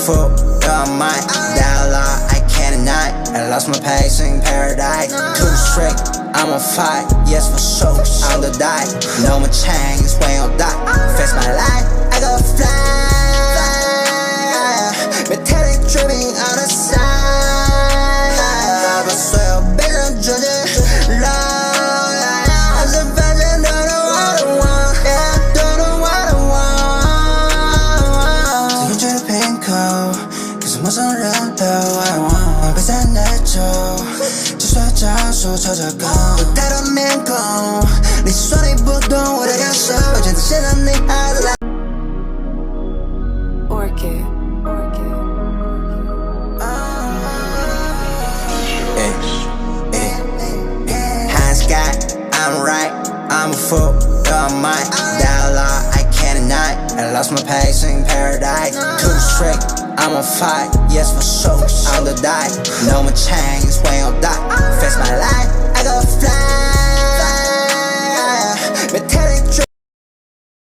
fool, I might die a lot, I can't deny. I lost my pace in paradise. Too strict, I'm on fire, yes for sure, I'm the die. No more chains, way on die. Face my life, I go fly. Metallic dripping on the side. I swear, bigger than judging. Love, I'm the virgin, don't know what I want. Yeah, don't know what I want. So you pink coat, cause I'm also real, though I want. But I let you.就算招数抽着够，有太多面孔，你说你不懂我的感受，我觉得现在你爱的来。High sky, I'm right, I'm a fool, I might die a lot, I can't deny. I lost my pace in paradise. Too strict, I'm on fire, yes for sure, I'm the die. No more chains, way on die.